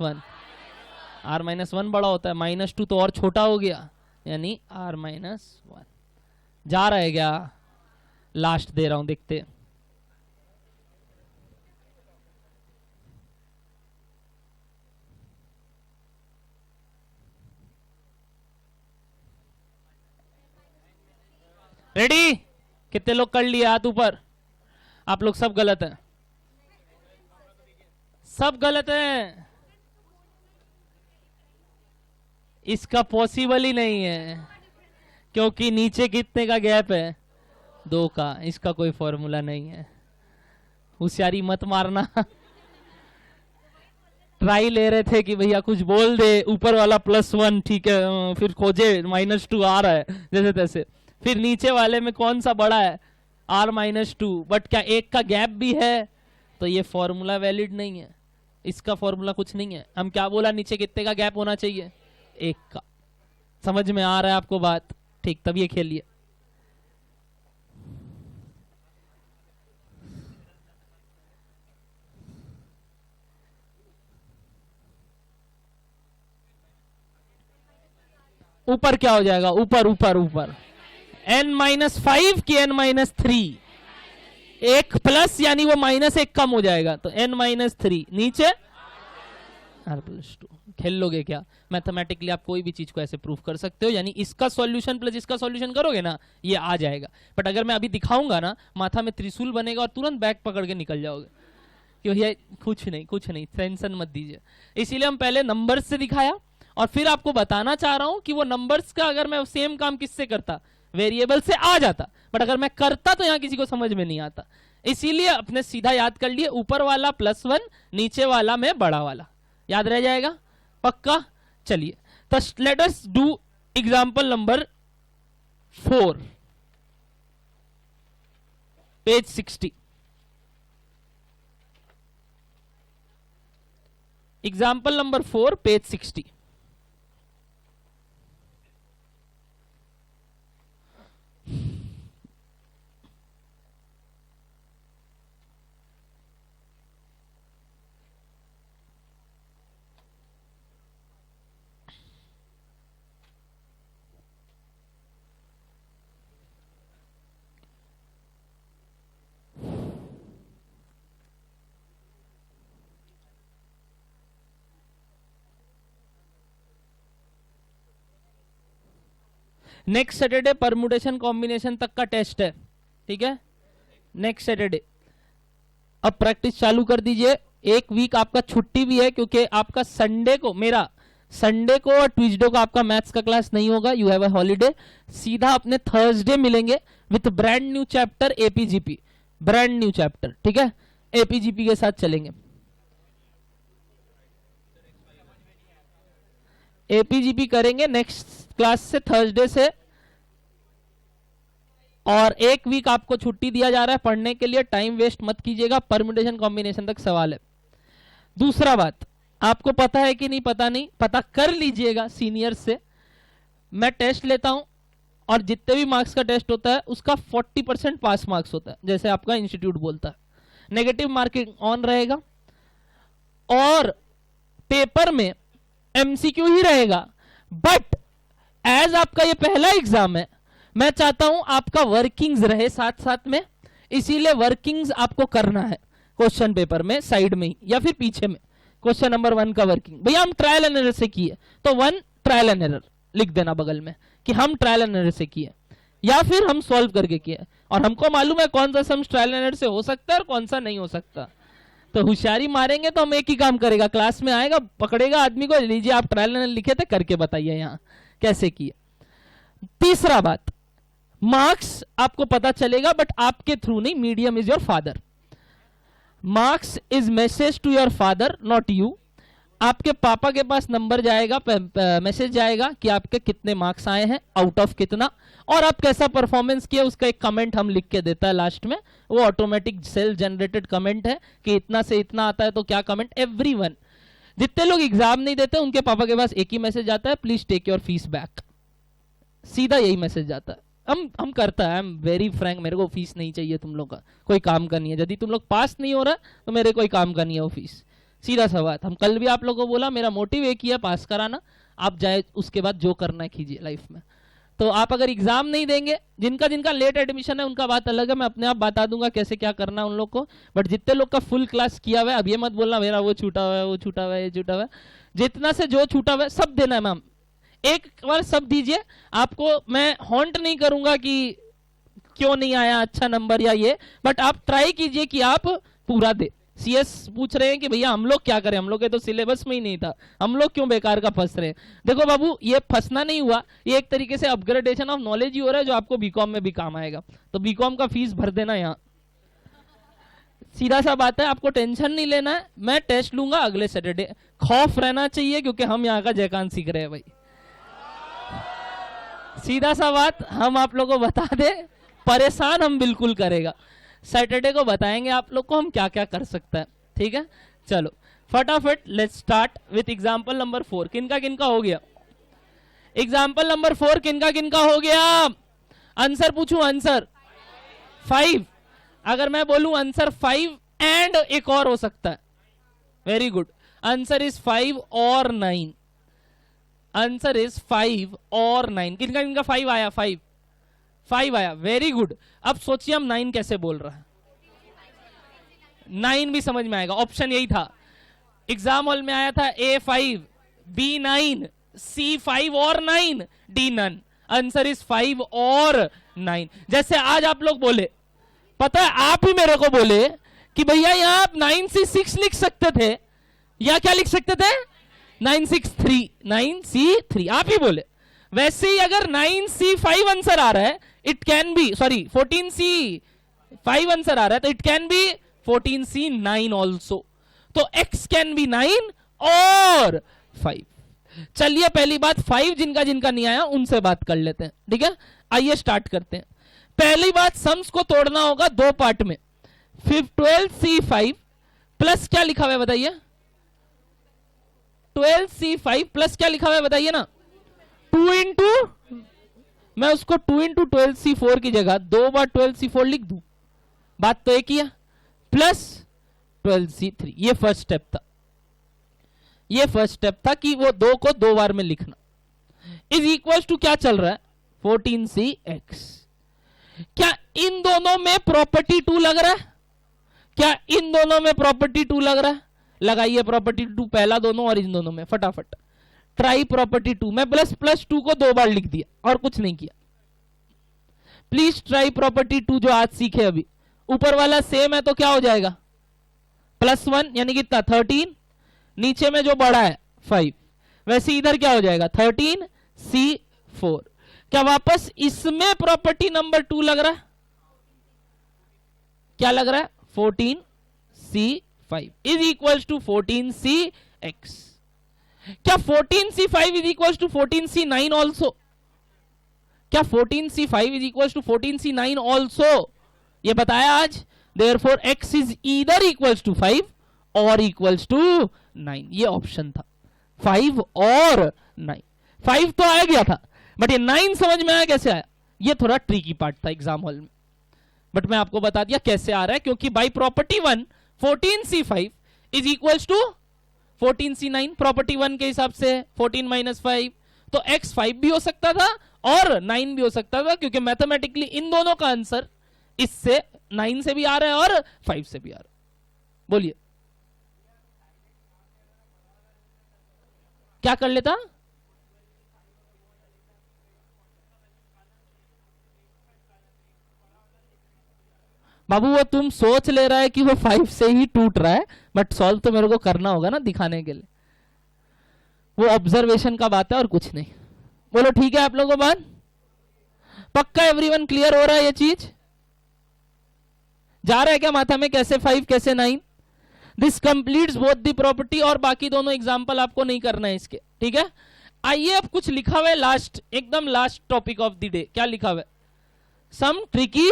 r-1 बड़ा होता है -2 तो और छोटा हो गया यानी r-1 जा रहा है क्या लास्ट दे रहा हूं देखते रेडी कितने लोग कर लिए हाथ ऊपर आप लोग सब गलत है सब गलत है इसका पॉसिबल ही नहीं है क्योंकि नीचे कितने का गैप है 2 का इसका कोई फॉर्मूला नहीं है होशियारी मत मारना ट्राई ले रहे थे कि भैया कुछ बोल दे ऊपर वाला +1 ठीक है फिर खोजे -2 आ रहा है जैसे तैसे फिर नीचे वाले में कौन सा बड़ा है r-2 बट क्या एक का गैप भी है तो ये फॉर्मूला वैलिड नहीं है इसका फॉर्मूला कुछ नहीं है हम क्या बोला नीचे कितने का गैप होना चाहिए 1 का समझ में आ रहा है आपको बात ठीक तब ये खेलिए ऊपर क्या हो जाएगा ऊपर ऊपर ऊपर n-5 की n-3 एक प्लस यानी वो -1 कम हो जाएगा तो n-3 नीचे r+2 खेल लोगे क्या मैथमेटिकली आप कोई भी चीज को ऐसे प्रूफ कर सकते हो यानी इसका सॉल्यूशन प्लस इसका सॉल्यूशन करोगे ना ये आ जाएगा बट अगर मैं अभी दिखाऊंगा ना माथा में त्रिशूल बनेगा और तुरंत बैग पकड़ के निकल जाओगे कि भैया कुछ नहीं टेंशन मत दीजिए इसीलिए हम पहले नंबर्स से दिखाया और फिर आपको बताना चाह रहा हूं कि वो नंबर्स का अगर मैं सेम काम किससे करता वेरिएबल से आ जाता बट अगर मैं करता तो यहां किसी को समझ में नहीं आता इसीलिए अपने सीधा याद कर लिए ऊपर वाला +1 नीचे वाला में बड़ा वाला याद रह जाएगा पक्का चलिए तो let us do example number 4 page 60 example number 4 page 60 next Saturday permutation combination तक का टेस्ट है ठीक है नेक्स्ट सैटरडे अब प्रैक्टिस चालू कर दीजिए एक वीक आपका छुट्टी भी है क्योंकि आपका संडे को मेरा संडे को और ट्यूसडे को आपका मैथ्स का क्लास नहीं होगा यू हैव अ हॉलीडे सीधा अपने थर्सडे मिलेंगे with brand new chapter AP GP brand new chapter ठीक है एपीजीपी के साथ चलेंगे एपीजीपी करेंगे नेक्स्ट क्लास से, थर्सडे से, और एक वीक आपको छुट्टी दिया जा रहा है पढ़ने के लिए। टाइम वेस्ट मत कीजिएगा, परम्यूटेशन कॉम्बिनेशन तक सवाल है। दूसरा बात, आपको पता है कि नहीं पता नहीं, पता कर लीजिएगा सीनियर से। मैं टेस्ट लेता हूं और जितने भी मार्क्स का टेस्ट होता है उसका 40% पास मार्क्स होता है, जैसे आपका इंस्टीट्यूट बोलता है। नेगेटिव मार्किंग ऑन रहेगा और पेपर में एमसीक्यू ही रहेगा। बट एज आपका ये पहला एग्जाम है, मैं चाहता हूं आपका वर्किंग्स रहे साथ साथ में, इसीलिए वर्किंग्स आपको करना है क्वेश्चन पेपर में, साइड में ही या फिर पीछे में। क्वेश्चन नंबर 1 का वर्किंग भैया हम ट्रायल एंड एरर से किए, तो 1 ट्रायल एंड एरर लिख देना बगल में कि हम ट्रायल एंड एरर से किए, या फिर हम सॉल्व करके किए। और हमको मालूम है कौन सा सम ट्रायल एंड एरर से हो सकता है और कौन सा नहीं हो सकता। तो होशियारी मारेंगे तो हम एक ही काम करेगा, क्लास में आएगा, पकड़ेगा आदमी को, लीजिए आप ट्रायल एंड एरर लिखे थे, करके बताइए यहाँ कैसे किए। तीसरा बात, मार्क्स आपको पता चलेगा बट आपके थ्रू नहीं, medium is your father. Marks is message to your father not you. आपके पापा के पास नंबर जाएगा, मैसेज जाएगा कि आपके कितने मार्क्स आए हैं, आउट ऑफ कितना, और आप कैसा परफॉर्मेंस किया उसका एक कमेंट हम लिख के देता है लास्ट में। वो ऑटोमेटिक सेल्फ जनरेटेड कमेंट है कि इतना से इतना आता है तो क्या कमेंट। एवरीवन, जितने लोग एग्जाम नहीं देते उनके पापा के पास एक ही मैसेज आता है, please take your fees back. सीधा यही मैसेज जाता है। हम करता है, आई एम वेरी फ्रैंक, मेरे को फीस नहीं चाहिए तुम लोग का, कोई काम का नहीं है। यदि तुम लोग पास नहीं हो रहा तो मेरे कोई काम का नहीं है वो फीस, सीधा सा बात। हम कल भी आप लोगों को बोला, मेरा मोटिव एक ही है, पास कराना। आप जाए उसके बाद जो करना है कीजिए लाइफ में। तो आप अगर एग्जाम नहीं देंगे, जिनका जिनका लेट एडमिशन है उनका बात अलग है, मैं अपने आप बता दूंगा कैसे क्या करना है उन लोग को। बट जितने लोग का फुल क्लास किया हुआ है, अब ये मत बोलना मेरा वो छूटा हुआ है, वो छूटा हुआ है, ये छूटा हुआ है। जितना से जो छूटा हुआ है सब देना है मैम, एक बार सब दीजिए। आपको मैं हॉन्ट नहीं करूंगा कि क्यों नहीं आया अच्छा नंबर या ये, बट आप ट्राई कीजिए कि आप पूरा दे। सीएस पूछ रहे हैं कि भैया हम लोग क्या करें, हम लोग के तो सिलेबस में ही नहीं था, हम लोग क्यों बेकार का फंस रहे हैं। देखो बाबू, ये फंसना नहीं हुआ, ये एक तरीके से अपग्रेडेशन ऑफ नॉलेज ही हो रहा है, जो आपको बीकॉम में भी काम आएगा। तो बीकॉम का फीस भर देना यहाँ, सीधा सा बात है, आपको टेंशन नहीं लेना है। मैं टेस्ट लूंगा अगले सैटरडे, खौफ रहना चाहिए क्योंकि हम यहाँ का जयकांत सीख रहे हैं भाई। सीधा सा बात हम आप लोगों को बता दे, परेशान हम बिल्कुल करेगा। सैटरडे को बताएंगे आप लोग को हम क्या क्या कर सकता है, ठीक है। चलो फटाफट let's start with example number 4। किनका किनका हो गया एग्जांपल नंबर 4? किनका किनका हो गया? आंसर पूछूं? आंसर 5। अगर मैं बोलूं आंसर 5 एंड एक और हो सकता है, वेरी गुड। आंसर इज 5 और 9। आंसर इज 5 और 9। किनका किनका 5 आया? 5 आया, वेरी गुड। अब सोचिए हम 9 कैसे बोल रहा है। 9 भी समझ में आएगा, ऑप्शन यही था। एग्जाम हॉल में आया था A5, B9, C5 और 9, D नन। आंसर इज 5 और 9। जैसे आज आप लोग बोले, पता है आप ही मेरे को बोले कि भैया यहां आप 9C6 लिख सकते थे, या क्या लिख सकते थे? 9C3 आप ही बोले। वैसे ही अगर 9C5 आंसर आ रहा है, it can be, sorry 14C5 answer आ रहा है, तो इट कैन बी 14C9 ऑल्सो। तो x कैन बी 9 और 5। चलिए पहली बात, 5 जिनका जिनका नहीं आया उनसे बात कर लेते हैं, ठीक है। आइए स्टार्ट करते हैं। पहली बात, सम्स को तोड़ना होगा 2 पार्ट में। 12C5 प्लस क्या लिखा हुआ है बताइए? 12C5 प्लस क्या लिखा हुआ है बताइए ना? 2 इंटू, मैं उसको 2 इंटू 12C4 की जगह 2 बार 12C4 लिख दूं, बात तो एक ही है, प्लस 12C3। ये फर्स्ट स्टेप था, ये फर्स्ट स्टेप था कि वो 2 को 2 बार में लिखना। इज इक्वल टू क्या चल रहा है? 14CX। क्या इन दोनों में प्रॉपर्टी 2 लग रहा है? क्या इन दोनों में प्रॉपर्टी 2 लग रहा है? लगाइए प्रॉपर्टी 2 पहला दोनों और इन दोनों में फटाफट। Try property 2। मैं प्लस 2 को 2 बार लिख दिया और कुछ नहीं किया। प्लीज ट्राई प्रॉपर्टी 2 जो आज सीखे अभी। ऊपर वाला सेम है तो क्या हो जाएगा? +1 यानी कितना? 13। नीचे में जो बड़ा है 5। वैसे इधर क्या हो जाएगा? 13C4। क्या वापस इसमें प्रॉपर्टी नंबर 2 लग रहा है? क्या लग रहा है? 14C5 is equal to 14CX। क्या 14c5 is equal to 14c9 also? क्या 14c5 is equal to 14c9 also? ये बताया आज। Therefore x is either equals to 5 और इक्वल्स टू 9। ये ऑप्शन था, 5 और 9। 5 तो आया गया था, बट ये 9 समझ में आया कैसे आया? ये थोड़ा ट्रिकी पार्ट था एग्जाम हॉल में, बट मैं आपको बता दिया कैसे आ रहा है, क्योंकि by property 1 14c5 is equals to 14c9। Property 1 के हिसाब से 14 माइनस 5, तो x 5 भी हो सकता था और 9 भी हो सकता था, क्योंकि मैथमेटिकली इन दोनों का आंसर इससे 9 से भी आ रहा है और 5 से भी आ रहा है। बोलिए क्या कर लेता? बाबू वो तुम सोच ले रहा है कि वो 5 से ही टूट रहा है, बट सॉल्व तो मेरे को करना होगा ना दिखाने के लिए। वो ऑब्जर्वेशन का बात है और कुछ नहीं। बोलो ठीक है आप लोगों को बात पक्का? एवरीवन क्लियर हो रहा है? ये चीज जा रहा है क्या माथा में? कैसे 5 कैसे 9? This completes both the property, और बाकी दोनों एग्जांपल आपको नहीं करना है इसके, ठीक है? आइए अब कुछ लिखा हुआ है लास्ट, एकदम last topic of the day. क्या लिखा हुआ है? सम ट्रिकी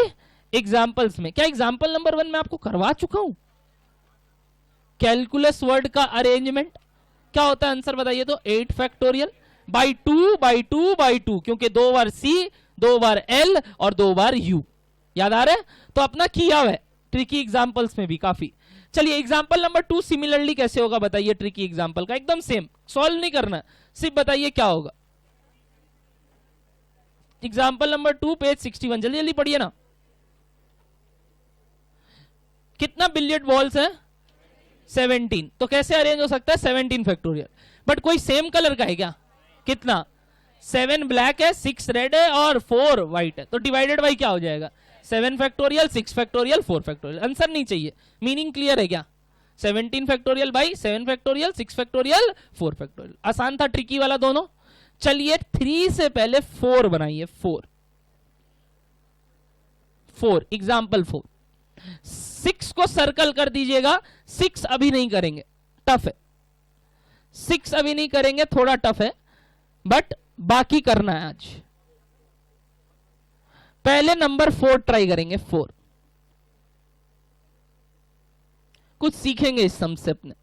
एग्जांपल्स में। क्या एग्जांपल नंबर 1 मैं आपको करवा चुका हूं? कैलकुलस वर्ड का अरेंजमेंट क्या होता है? आंसर बताइए तो 8 फैक्टोरियल बाई 2 बाई 2 बाई 2, क्योंकि 2 बार C 2 बार L और 2 बार U। याद आ रहा है? तो अपना किया हुआ है ट्रिकी एग्जांपल्स में भी काफी। चलिए एग्जांपल नंबर 2 सिमिलरली कैसे होगा बताइए? ट्रिकी एग्जांपल का एकदम सेम, सॉल्व नहीं करना, सिर्फ बताइए क्या होगा। एग्जांपल नंबर 2 पेज 61, जल्दी जल्दी पढ़िए ना। कितना बिलियर्ड बॉल्स है? 17। तो कैसे अरेंज हो सकता है? 17 फैक्टोरियल। बट कोई सेम कलर का है क्या? कितना? 7 ब्लैक है, 6 रेड है और 4 व्हाइट है, तो डिवाइडेड बाई क्या हो जाएगा? 7 फैक्टोरियल 6 फैक्टोरियल 4 फैक्टोरियल। आंसर नहीं चाहिए, मीनिंग क्लियर है क्या? 17 factorial by 7 factorial 6 factorial 4 factorial. आसान था ट्रिकी वाला दोनों। चलिए 3 से पहले 4 बनाइए। 4 एग्जाम्पल 4। 6 को सर्कल कर दीजिएगा। 6 अभी नहीं करेंगे, टफ है। 6 अभी नहीं करेंगे, थोड़ा टफ है, बट बाकी करना है आज। पहले नंबर 4 ट्राई करेंगे। 4 कुछ सीखेंगे इस सम से अपने।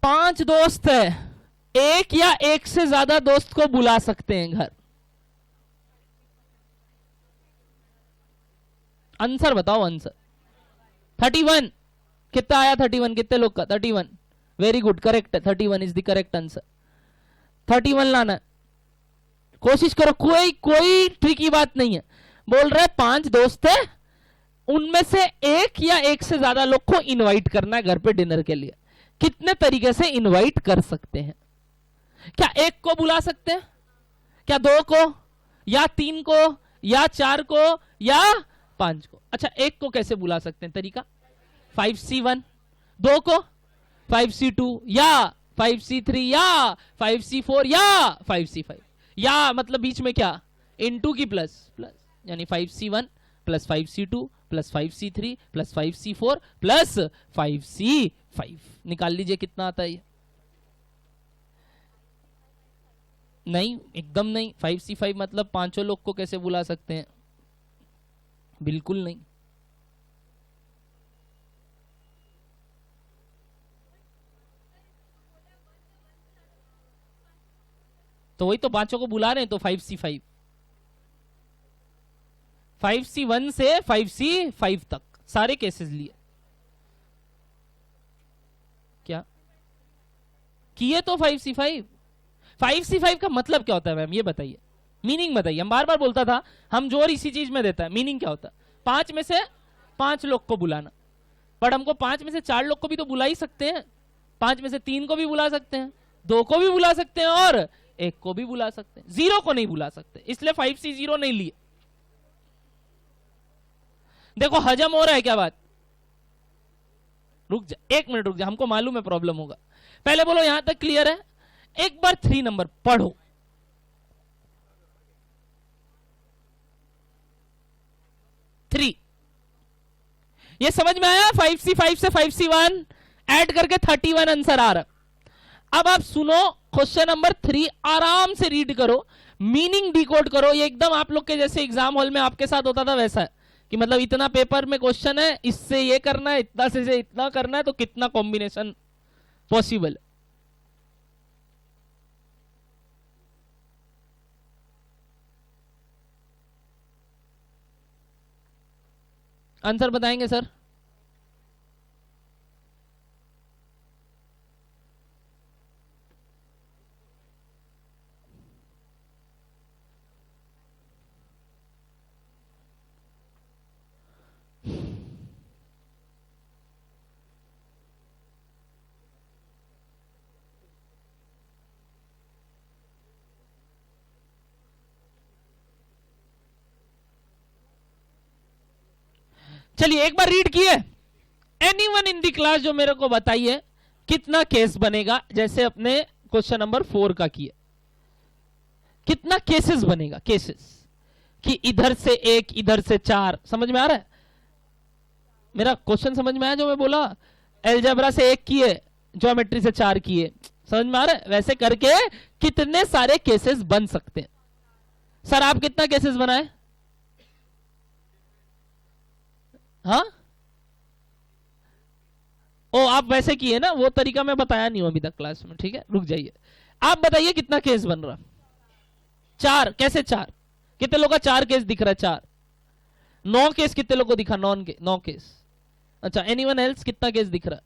पांच दोस्त है, एक या एक से ज्यादा दोस्त को बुला सकते हैं घर। आंसर बताओ। आंसर 31। कितना आया? 31। कितने लोग का? 31। वेरी गुड, करेक्ट है। 31 इज द करेक्ट आंसर। 31 लाना है, कोशिश करो। कोई ट्रिकी बात नहीं है। बोल रहे 5 दोस्त है, उनमें से एक या एक से ज्यादा लोग को इनवाइट करना है घर पे डिनर के लिए। कितने तरीके से इनवाइट कर सकते हैं? क्या एक को बुला सकते हैं? क्या 2 को या 3 को या 4 को या 5 को? अच्छा, एक को कैसे बुला सकते हैं? तरीका 5C1। 2 को 5C2 या 5C3 या 5C4 या 5C5, या मतलब बीच में क्या? इनटू की प्लस प्लस, यानी 5C1 plus 5C2 plus 5C3 plus 5C4 plus 5C5। निकाल लीजिए कितना आता है ये। नहीं, एकदम नहीं। 5C5 मतलब पांचों लोग को कैसे बुला सकते हैं? बिल्कुल नहीं। तो वही तो, पांचों को बुला रहे हैं तो 5C5। 5C1 से 5C5 तक सारे केसेस लिए। क्या किए? तो 5C5। 5C5 का मतलब क्या होता है मैम? ये बताइए, मीनिंग बताइए। हम बार बार बोलता था, हम जोर इसी चीज में देता है। मीनिंग क्या होता है? 5 में से 5 लोग को बुलाना। पर हमको 5 में से 4 लोग को भी तो बुला ही सकते हैं। 5 में से 3 को भी बुला सकते हैं, 2 को भी बुला सकते हैं और 1 को भी बुला सकते हैं। 0 को नहीं बुला सकते, इसलिए 5C0 नहीं लिए। देखो हजम हो रहा है क्या बात? रुक जा, 1 मिनट रुक जा, हमको मालूम है प्रॉब्लम होगा। पहले बोलो यहां तक क्लियर है? एक बार 3 नंबर पढ़ो। 3। ये समझ में आया? 5C5 से 5C1 ऐड करके 31 आंसर आ रहा। अब आप सुनो क्वेश्चन नंबर 3, आराम से रीड करो, मीनिंग डिकोड करो। ये एकदम आप लोग के जैसे एग्जाम हॉल में आपके साथ होता था वैसा है कि मतलब इतना पेपर में क्वेश्चन है, इससे ये करना है, इतना से इतना करना है, तो कितना कॉम्बिनेशन पॉसिबल। आंसर बताएंगे सर? चलिए एक बार रीड किए। एनीवन इन दी क्लास जो मेरे को बताइए कितना केस बनेगा, जैसे अपने क्वेश्चन नंबर 4 का किए, कितना केसेस बनेगा? केसेस कि इधर से 1 इधर से 4। समझ में आ रहा है? मेरा क्वेश्चन समझ में आया जो मैं बोला? अलजेब्रा से 1 किए, ज्योमेट्री से 4 किए। समझ में आ रहा है? वैसे करके कितने सारे केसेस बन सकते हैं। सर आप कितना केसेस बनाए? हाँ, ओ आप वैसे किए ना, वो तरीका मैं बताया नहीं हूं अभी तक क्लास में। ठीक है, रुक जाइए। आप बताइए कितना केस बन रहा? 4। कैसे 4? कितने लोगों का 4 केस दिख रहा है? 4। 9 केस कितने लोगों को दिखा? 9 केस। अच्छा, एनीवन एल्स कितना केस दिख रहा है?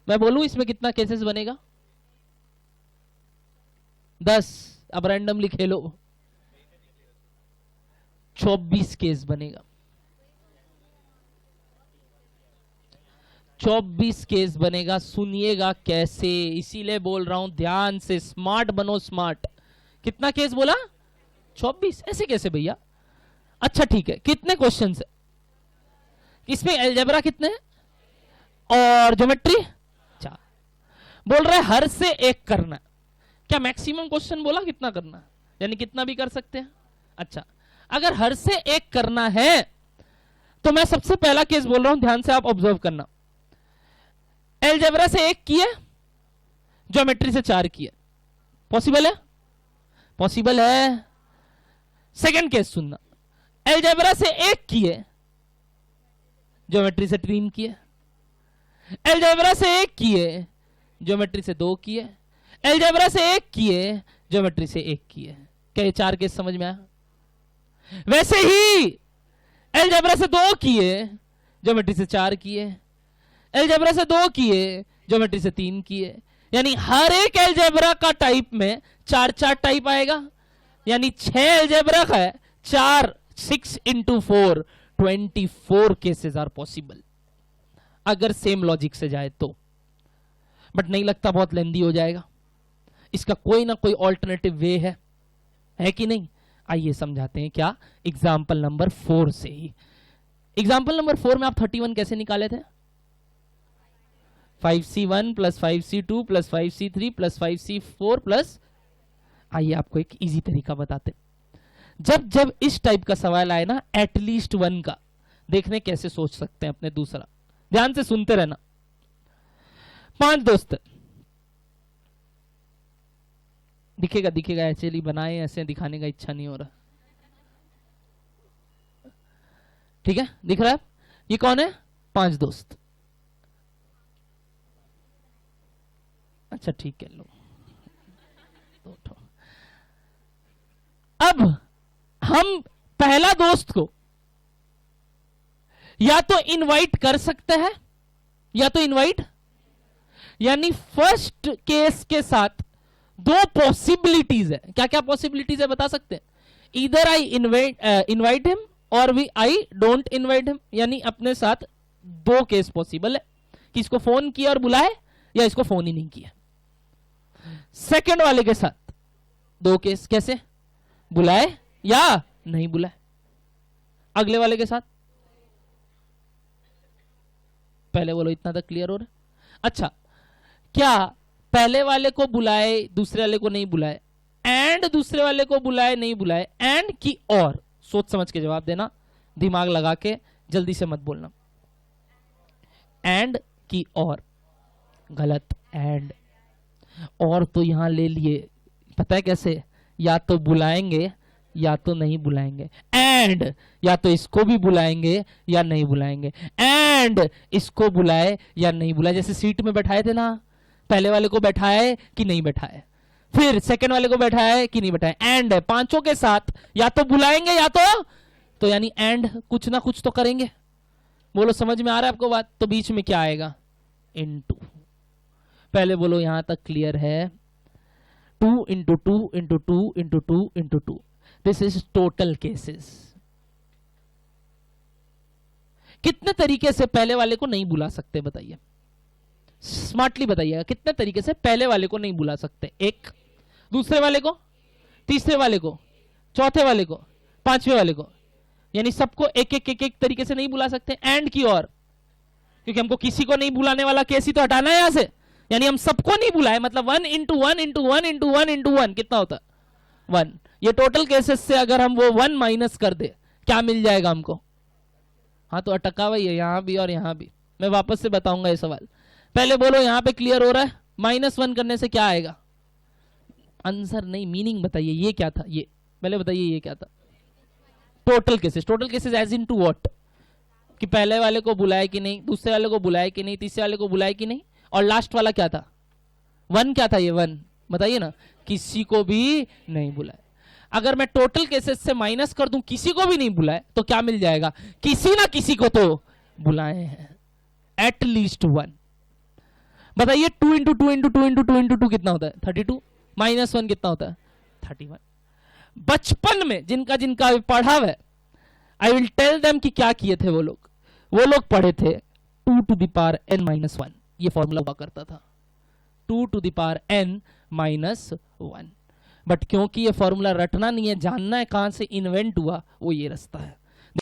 मैं बोलूं इसमें कितना केसेस बनेगा? 10। अब रैंडमली खेलो। 24 केस बनेगा। 24 केस बनेगा। सुनिएगा कैसे, इसीलिए बोल रहा हूं ध्यान से, स्मार्ट बनो स्मार्ट। कितना केस बोला? 24। ऐसे कैसे भैया? अच्छा ठीक है, कितने क्वेश्चन है इसमें? अलजेब्रा कितने और ज्योमेट्री 4। बोल रहा है हर से 1 करना। क्या मैक्सिमम क्वेश्चन बोला कितना करना? यानी कितना भी कर सकते हैं। अच्छा, अगर हर से 1 करना है तो मैं सबसे पहला केस बोल रहा हूं, ध्यान से आप ऑब्जर्व करना। अलजेब्रा से 1 किए, ज्योमेट्री से 4 किए। पॉसिबल है? पॉसिबल है। सेकंड केस सुनना। अलजेब्रा से 1 किए, ज्योमेट्री से 3 किए। अलजेब्रा से 1 किए, ज्योमेट्री से 2 किए। अलजेब्रा से 1 किए, ज्योमेट्री से 1 किए। क्या ये 4 केस समझ में आया? वैसे ही अलजेब्रा से 2 किए, ज्योमेट्री से 4 किए। अलजेब्रा से 2 किए, ज्योमेट्री से 3 किए। यानी हर एक अलजेब्रा का टाइप में 4 टाइप आएगा। यानी 6 अलजेब्रा का है, 4 6 into 4 24 केसेस आर पॉसिबल, अगर सेम लॉजिक से जाए तो। बट नहीं लगता बहुत लेंदी हो जाएगा? इसका कोई ना कोई ऑल्टरनेटिव वे है कि नहीं? आइए समझाते हैं। क्या? एग्जाम्पल नंबर 4 से ही। एग्जाम्पल नंबर 4 में आप 31 कैसे निकाले थे? 5C1 plus 5C2 plus 5C3 plus 5C4 plus. आइए आपको एक इजी तरीका बताते। जब जब इस टाइप का सवाल आए ना, एटलीस्ट 1 का, देखने कैसे सोच सकते हैं अपने। दूसरा, ध्यान से सुनते रहना। 5 दोस्त दिखेगा, दिखेगा एक्चुअली, बनाए ऐसे दिखाने का इच्छा नहीं हो रहा। ठीक है, दिख रहा है? ये कौन है? 5 दोस्त। अच्छा ठीक है, लो। अब हम पहला दोस्त को या तो इनवाइट कर सकते हैं या तो इनवाइट, यानी फर्स्ट केस के साथ 2 पॉसिबिलिटीज है। क्या क्या पॉसिबिलिटीज है बता सकते हैं? इधर आई इनवाइट हिम और we I don't invite him. यानी अपने साथ 2 केस पॉसिबल है कि इसको फोन किया और बुलाए या इसको फोन ही नहीं किया। सेकंड वाले के साथ 2 केस, कैसे? बुलाए या नहीं बुलाए। अगले वाले के साथ पहले बोलो, इतना तक क्लियर हो रहा है? अच्छा, क्या पहले वाले को बुलाए दूसरे वाले को नहीं बुलाए, एंड दूसरे वाले को बुलाए नहीं बुलाए, एंड की और? सोच समझ के जवाब देना, दिमाग लगा के, जल्दी से मत बोलना। एंड की और, गलत। एंड और तो यहां ले लिए, पता है कैसे, या तो बुलाएंगे या तो नहीं बुलाएंगे। एंड या तो इसको भी बुलाएंगे या नहीं बुलाएंगे। एंड इसको बुलाए या नहीं बुलाए, जैसे सीट में बैठाए थे ना, पहले वाले को बैठाए कि नहीं बैठाए, फिर सेकंड वाले को बैठाए कि नहीं बैठाए। एंड पांचों के साथ या तो बुलाएंगे या तो यानी एंड कुछ ना कुछ तो करेंगे। बोलो समझ में आ रहा है आपको बात? तो बीच में क्या आएगा? इनटू। पहले बोलो यहां तक क्लियर है? 2 into 2 into 2 into 2 into 2, this is total cases. कितने तरीके से पहले वाले को नहीं बुला सकते बताइए, स्मार्टली बताइएगा, कितने तरीके से पहले वाले को नहीं बुला सकते? एक, दूसरे वाले को, तीसरे वाले को, चौथे वाले को, पांचवें वाले को, यानी सबको एक एक एक एक तरीके से नहीं बुला सकते। एंड की और, क्योंकि हमको किसी को नहीं बुलाने वाला केस ही तो हटाना है यहां से, यानी हम सबको नहीं बुलाए, मतलब 1 इंटू 1 इंटू 1 इंटू 1 इंटू 1 कितना होता है? 1। ये टोटल केसेस से अगर हम वो 1 माइनस कर दे, क्या मिल जाएगा हमको? हाँ, तो अटका हुआ है यहां भी और यहां भी। मैं वापस से बताऊंगा ये सवाल, पहले बोलो यहां पे क्लियर हो रहा है? -1 करने से क्या आएगा? आंसर नहीं, मीनिंग बताइए, ये क्या था? ये पहले बताइए, ये क्या था? Total cases. Total cases as in two what? कि पहले वाले को बुलाए कि नहीं, दूसरे वाले को बुलाए कि नहीं, तीसरे वाले को बुलाए कि नहीं, और लास्ट वाला क्या था? 1 क्या था? ये 1 बताइए ना, किसी को भी नहीं बुलाए। अगर मैं टोटल केसेस से माइनस कर दूं, किसी को भी नहीं बुलाए, तो क्या मिल जाएगा? किसी ना किसी को तो बुलाए हैं, एटलीस्ट 1। बताइए 2 इंटू 2 इंटू 2 इंटू 2 इंटू 2 कितना होता है? 32। -1 कितना होता है? 31। बचपन में जिनका जिनका पढ़ा है, आई विल टेल देम कि क्या किए थे वो लोग पढ़े थे 2 टू द पावर n - 1, ये फॉर्मूला हुआ करता था, 2 to the power n - 1। But क्योंकि ये फॉर्मूला रटना नहीं है, जानना है कहां से इन्वेंट हुआ, वो ये रास्ता है।